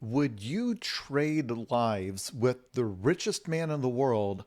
Would you trade lives with the richest man in the world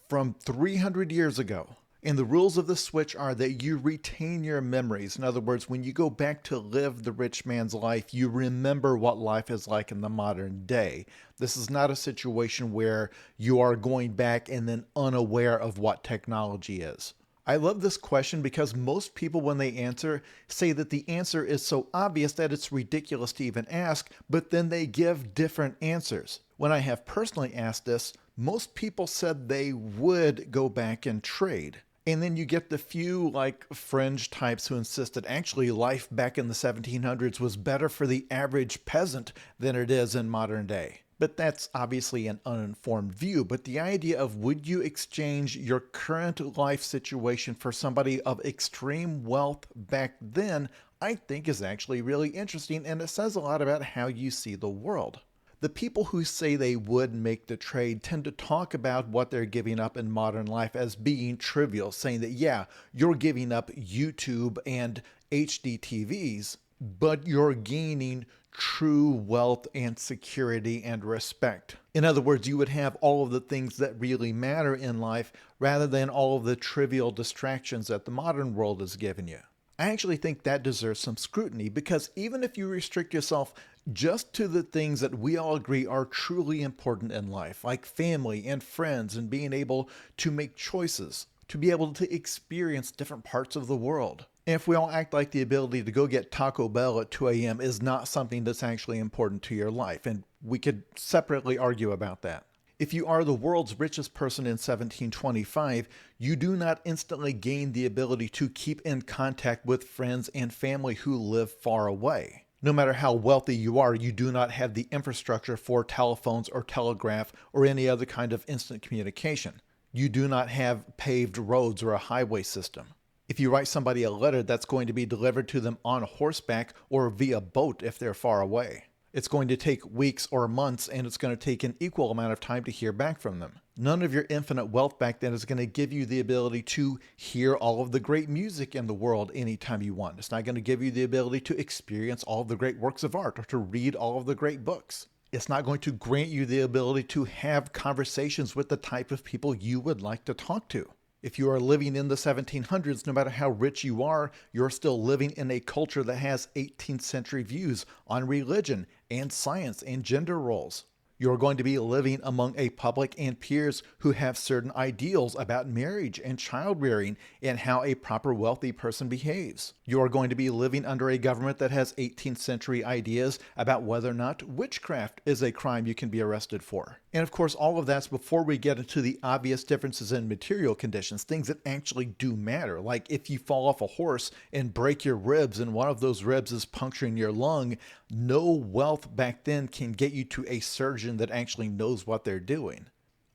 from 300 years ago? And the rules of the switch are that you retain your memories. In other words, when you go back to live the rich man's life, you remember what life is like in the modern day. This is not a situation where you are going back and then unaware of what technology is. I love this question because most people, when they answer, say that the answer is so obvious that it's ridiculous to even ask, but then they give different answers. When I have personally asked this, most people said they would go back and trade. And then you get the few fringe types who insist that actually life back in the 1700s was better for the average peasant than it is in modern day. But that's obviously an uninformed view. But the idea of would you exchange your current life situation for somebody of extreme wealth back then, I think is actually really interesting, and it says a lot about how you see the world. The people who say they would make the trade tend to talk about what they're giving up in modern life as being trivial, saying that, yeah, you're giving up YouTube and HD TVs, but you're gaining true wealth and security and respect. In other words, you would have all of the things that really matter in life rather than all of the trivial distractions that the modern world has given you. I actually think that deserves some scrutiny because even if you restrict yourself just to the things that we all agree are truly important in life, like family and friends and being able to make choices, to be able to experience different parts of the world. And if we all act like the ability to go get Taco Bell at 2 a.m. is not something that's actually important to your life, and we could separately argue about that. If you are the world's richest person in 1725, you do not instantly gain the ability to keep in contact with friends and family who live far away. No matter how wealthy you are, you do not have the infrastructure for telephones or telegraph or any other kind of instant communication. You do not have paved roads or a highway system. If you write somebody a letter, that's going to be delivered to them on horseback or via boat if they're far away. It's going to take weeks or months, and it's going to take an equal amount of time to hear back from them. None of your infinite wealth back then is going to give you the ability to hear all of the great music in the world anytime you want. It's not going to give you the ability to experience all of the great works of art or to read all of the great books. It's not going to grant you the ability to have conversations with the type of people you would like to talk to. If you are living in the 1700s, no matter how rich you are, you're still living in a culture that has 18th century views on religion and science and gender roles. You're going to be living among a public and peers who have certain ideals about marriage and child rearing and how a proper wealthy person behaves. You are going to be living under a government that has 18th century ideas about whether or not witchcraft is a crime you can be arrested for. And of course, all of that's before we get into the obvious differences in material conditions, things that actually do matter. Like if you fall off a horse and break your ribs and one of those ribs is puncturing your lung, no wealth back then can get you to a surgeon that actually knows what they're doing,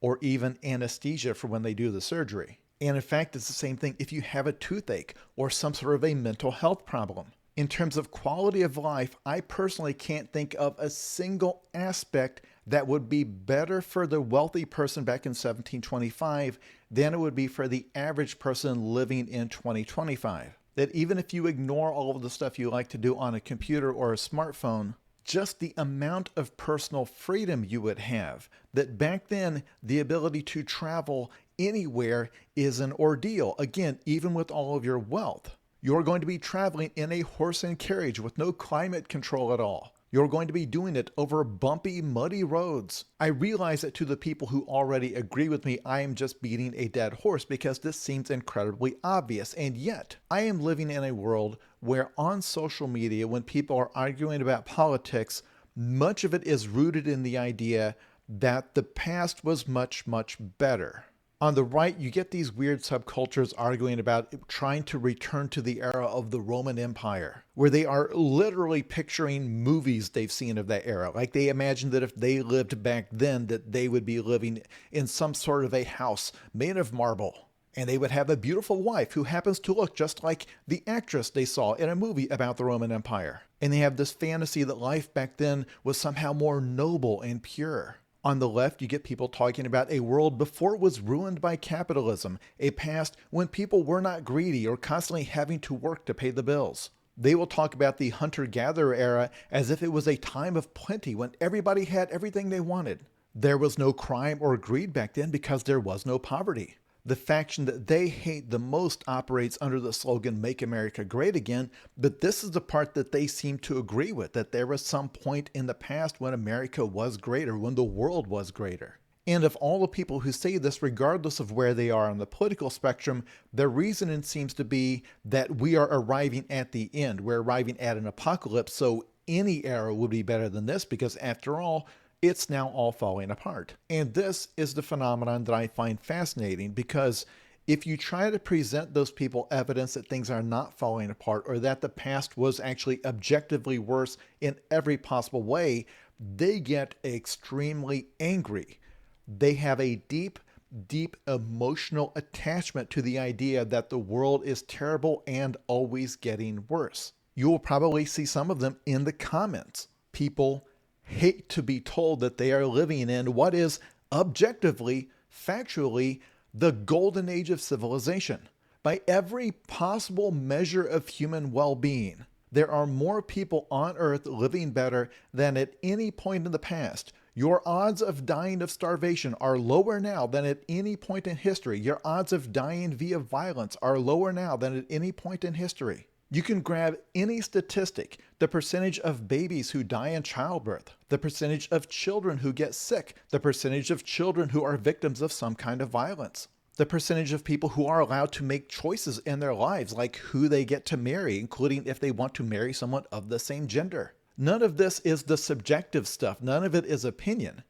or even anesthesia for when they do the surgery. And in fact, it's the same thing if you have a toothache or some sort of a mental health problem. In terms of quality of life, I personally can't think of a single aspect that would be better for the wealthy person back in 1725 than it would be for the average person living in 2025. That even if you ignore all of the stuff you like to do on a computer or a smartphone, just the amount of personal freedom you would have, that back then the ability to travel anywhere is an ordeal. Again, even with all of your wealth. You're going to be traveling in a horse and carriage with no climate control at all. You're going to be doing it over bumpy, muddy roads. I realize that to the people who already agree with me, I am just beating a dead horse because this seems incredibly obvious. And yet, I am living in a world where on social media, when people are arguing about politics, much of it is rooted in the idea that the past was much, much better. On the right, you get these weird subcultures arguing about trying to return to the era of the Roman Empire, where they are literally picturing movies they've seen of that era. Like they imagine that if they lived back then, that they would be living in some sort of a house made of marble. And they would have a beautiful wife who happens to look just like the actress they saw in a movie about the Roman Empire. And they have this fantasy that life back then was somehow more noble and pure. On the left, you get people talking about a world before it was ruined by capitalism, a past when people were not greedy or constantly having to work to pay the bills. They will talk about the hunter-gatherer era as if it was a time of plenty when everybody had everything they wanted. There was no crime or greed back then because there was no poverty. The faction that they hate the most operates under the slogan, "Make America Great Again," but this is the part that they seem to agree with, that there was some point in the past when America was greater, when the world was greater. And of all the people who say this, regardless of where they are on the political spectrum, their reasoning seems to be that we are arriving at the end. We're arriving at an apocalypse, so any era would be better than this because, after all, it's now all falling apart. And this is the phenomenon that I find fascinating because if you try to present those people evidence that things are not falling apart or that the past was actually objectively worse in every possible way, they get extremely angry. They have a deep, deep emotional attachment to the idea that the world is terrible and always getting worse. You will probably see some of them in the comments. People hate to be told that they are living in what is objectively, factually, the golden age of civilization. By every possible measure of human well-being, there are more people on Earth living better than at any point in the past. Your odds of dying of starvation are lower now than at any point in history. Your odds of dying via violence are lower now than at any point in history. You can grab any statistic, the percentage of babies who die in childbirth, the percentage of children who get sick, the percentage of children who are victims of some kind of violence, the percentage of people who are allowed to make choices in their lives, like who they get to marry, including if they want to marry someone of the same gender. None of this is the subjective stuff. None of it is opinion.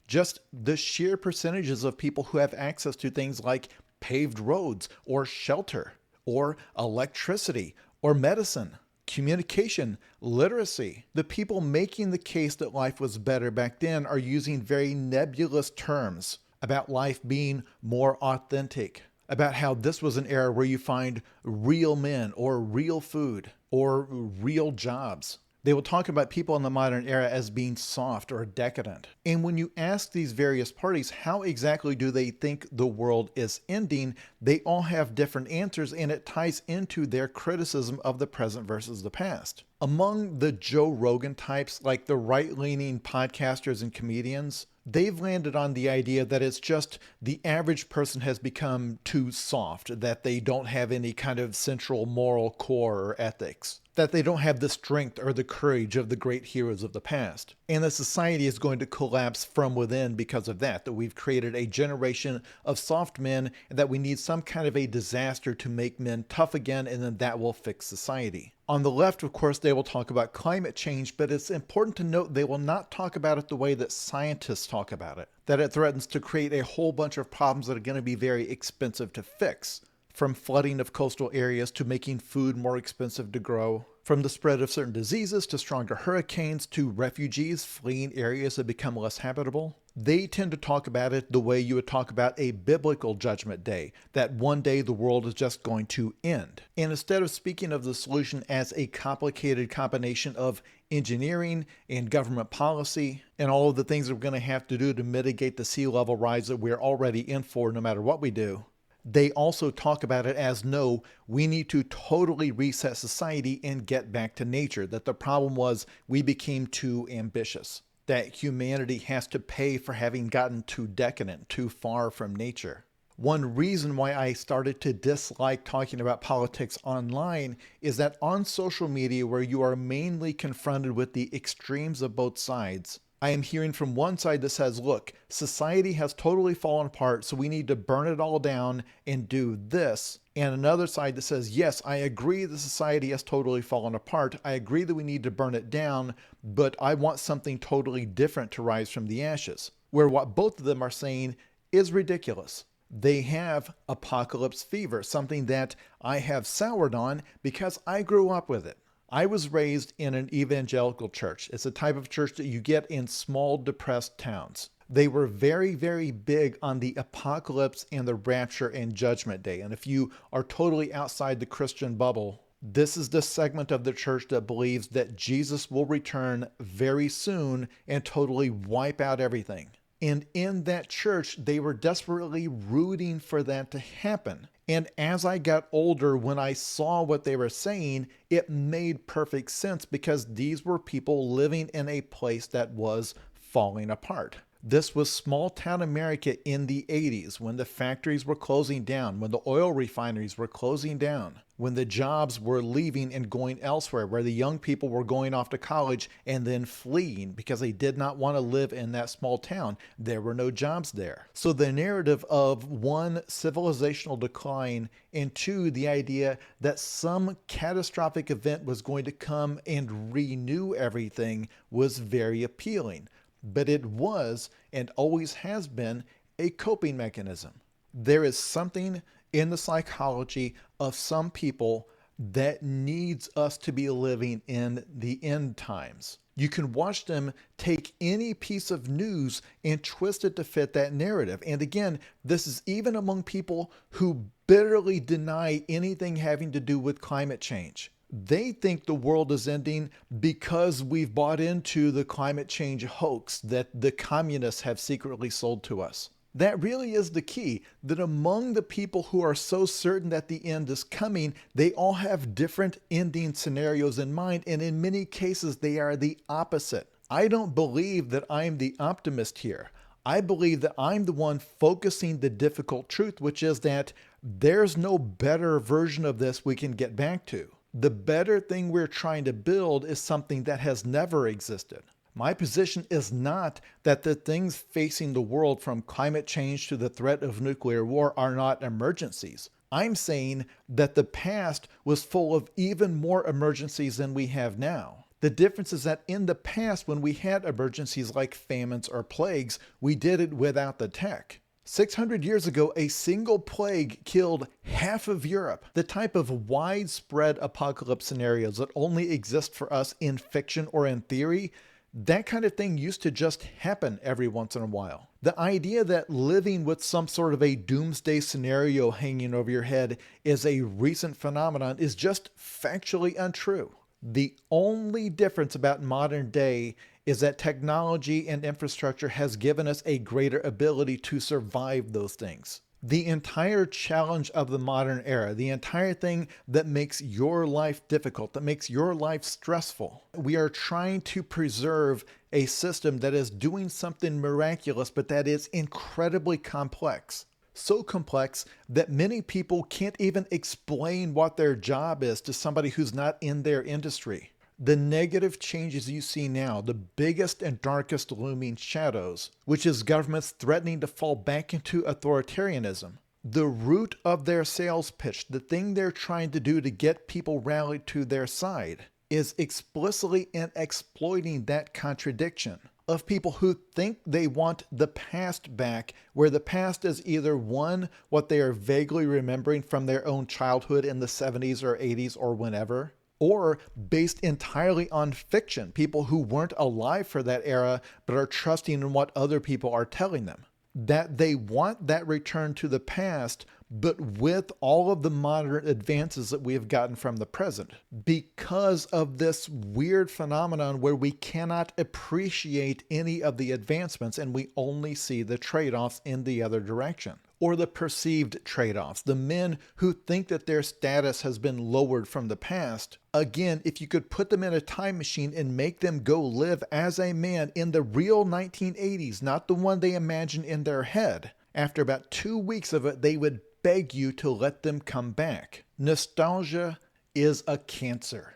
Just the sheer percentages of people who have access to things like paved roads or shelter or electricity or medicine, communication, literacy. The people making the case that life was better back then are using very nebulous terms about life being more authentic, about how this was an era where you find real men or real food or real jobs. They will talk about people in the modern era as being soft or decadent. And when you ask these various parties how exactly do they think the world is ending, they all have different answers, and it ties into their criticism of the present versus the past. Among the Joe Rogan types, like the right-leaning podcasters and comedians, they've landed on the idea that it's just the average person has become too soft, that they don't have any kind of central moral core or ethics, that they don't have the strength or the courage of the great heroes of the past. And the society is going to collapse from within because of that, that we've created a generation of soft men and that we need some kind of a disaster to make men tough again, and then that will fix society. On the left, of course, they will talk about climate change, but it's important to note they will not talk about it the way that scientists talk about it, that it threatens to create a whole bunch of problems that are going to be very expensive to fix, from flooding of coastal areas to making food more expensive to grow, from the spread of certain diseases to stronger hurricanes to refugees fleeing areas that become less habitable. They tend to talk about it the way you would talk about a biblical judgment day, that one day the world is just going to end. And instead of speaking of the solution as a complicated combination of engineering and government policy and all of the things that we're going to have to do to mitigate the sea level rise that we're already in for no matter what we do, they also talk about it as, no, we need to totally reset society and get back to nature, that the problem was we became too ambitious, that humanity has to pay for having gotten too decadent, too far from nature. One reason why I started to dislike talking about politics online is that on social media, where you are mainly confronted with the extremes of both sides, I am hearing from one side that says, look, society has totally fallen apart, so we need to burn it all down and do this. And another side that says, yes, I agree that society has totally fallen apart. I agree that we need to burn it down, but I want something totally different to rise from the ashes. Where what both of them are saying is ridiculous. They have apocalypse fever, something that I have soured on because I grew up with it. I was raised in an evangelical church. It's a type of church that you get in small, depressed towns. They were very, very big on the apocalypse and the rapture and judgment day. And if you are totally outside the Christian bubble, this is the segment of the church that believes that Jesus will return very soon and totally wipe out everything. And in that church, they were desperately rooting for that to happen. And as I got older, when I saw what they were saying, it made perfect sense because these were people living in a place that was falling apart. This was small town America in the 80s when the factories were closing down, when the oil refineries were closing down, when the jobs were leaving and going elsewhere, where the young people were going off to college and then fleeing because they did not want to live in that small town. There were no jobs there. So the narrative of one, civilizational decline, and two, the idea that some catastrophic event was going to come and renew everything was very appealing. But it was and always has been a coping mechanism. There is something in the psychology of some people that needs us to be living in the end times. You can watch them take any piece of news and twist it to fit that narrative. And again, this is even among people who bitterly deny anything having to do with climate change. They think the world is ending because we've bought into the climate change hoax that the communists have secretly sold to us. That really is the key, that among the people who are so certain that the end is coming, they all have different ending scenarios in mind, and in many cases they are the opposite. I don't believe that I'm the optimist here. I believe that I'm the one focusing the difficult truth, which is that there's no better version of this we can get back to. The better thing we're trying to build is something that has never existed. My position is not that the things facing the world, from climate change to the threat of nuclear war, are not emergencies. I'm saying that the past was full of even more emergencies than we have now. The difference is that in the past, when we had emergencies like famines or plagues, we did it without the tech. 600 years ago, a single plague killed half of Europe. The type of widespread apocalypse scenarios that only exist for us in fiction or in theory, that kind of thing used to just happen every once in a while. The idea that living with some sort of a doomsday scenario hanging over your head is a recent phenomenon is just factually untrue. The only difference about modern day is that technology and infrastructure has given us a greater ability to survive those things. The entire challenge of the modern era, the entire thing that makes your life difficult, that makes your life stressful, we are trying to preserve a system that is doing something miraculous, but that is incredibly complex. So complex that many people can't even explain what their job is to somebody who's not in their industry. The negative changes you see now, the biggest and darkest looming shadows, which is governments threatening to fall back into authoritarianism. The root of their sales pitch, the thing they're trying to do to get people rallied to their side, is explicitly in exploiting that contradiction of people who think they want the past back, where the past is either one, what they are vaguely remembering from their own childhood in the 70s or 80s or whenever, or based entirely on fiction, people who weren't alive for that era but are trusting in what other people are telling them. That they want that return to the past, but with all of the modern advances that we have gotten from the present, because of this weird phenomenon where we cannot appreciate any of the advancements and we only see the trade-offs in the other direction, or the perceived trade-offs. The men who think that their status has been lowered from the past, again, if you could put them in a time machine and make them go live as a man in the real 1980s, not the one they imagine in their head, after about 2 weeks of it, they would beg you to let them come back. Nostalgia is a cancer.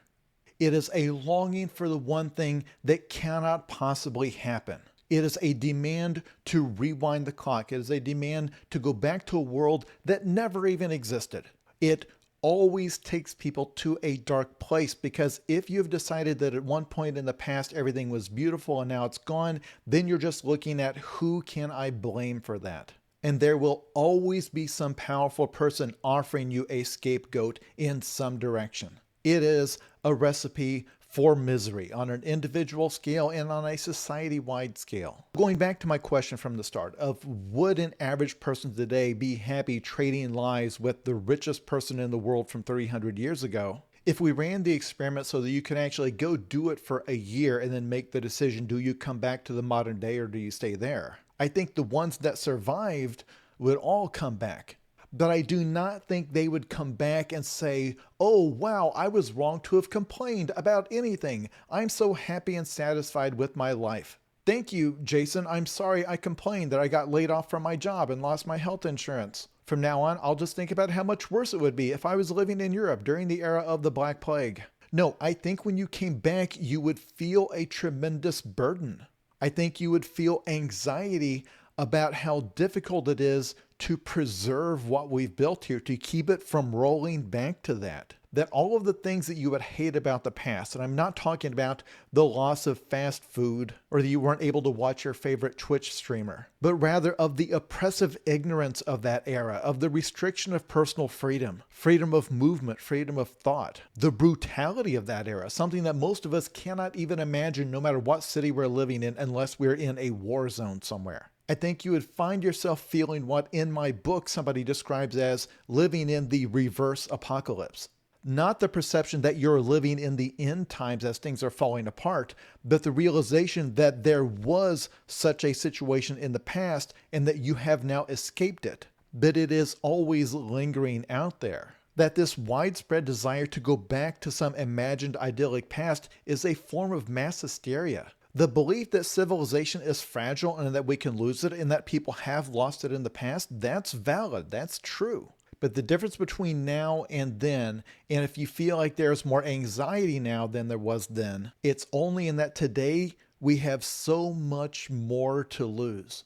It is a longing for the one thing that cannot possibly happen. It is a demand to rewind the clock. It is a demand to go back to a world that never even existed. It always takes people to a dark place, because if you've decided that at one point in the past everything was beautiful and now it's gone, then you're just looking at who can I blame for that. And there will always be some powerful person offering you a scapegoat in some direction. It is a recipe for misery on an individual scale and on a society-wide scale. Going back to my question from the start of, would an average person today be happy trading lives with the richest person in the world from 300 years ago? If we ran the experiment so that you can actually go do it for a year and then make the decision, do you come back to the modern day or do you stay there? I think the ones that survived would all come back. But I do not think they would come back and say, oh, wow, I was wrong to have complained about anything. I'm so happy and satisfied with my life. Thank you, Jason. I'm sorry I complained that I got laid off from my job and lost my health insurance. From now on, I'll just think about how much worse it would be if I was living in Europe during the era of the Black Plague. No, I think when you came back, you would feel a tremendous burden. I think you would feel anxiety about how difficult it is to preserve what we've built here, to keep it from rolling back to that. That all of the things that you would hate about the past, and I'm not talking about the loss of fast food or that you weren't able to watch your favorite Twitch streamer, but rather of the oppressive ignorance of that era, of the restriction of personal freedom, freedom of movement, freedom of thought, the brutality of that era, something that most of us cannot even imagine no matter what city we're living in unless we're in a war zone somewhere. I think you would find yourself feeling what in my book somebody describes as living in the reverse apocalypse. Not the perception that you're living in the end times as things are falling apart, but the realization that there was such a situation in the past and that you have now escaped it, but it is always lingering out there. That this widespread desire to go back to some imagined idyllic past is a form of mass hysteria. The belief that civilization is fragile and that we can lose it and that people have lost it in the past, that's valid, that's true. But the difference between now and then, and if you feel like there's more anxiety now than there was then, it's only in that today we have so much more to lose.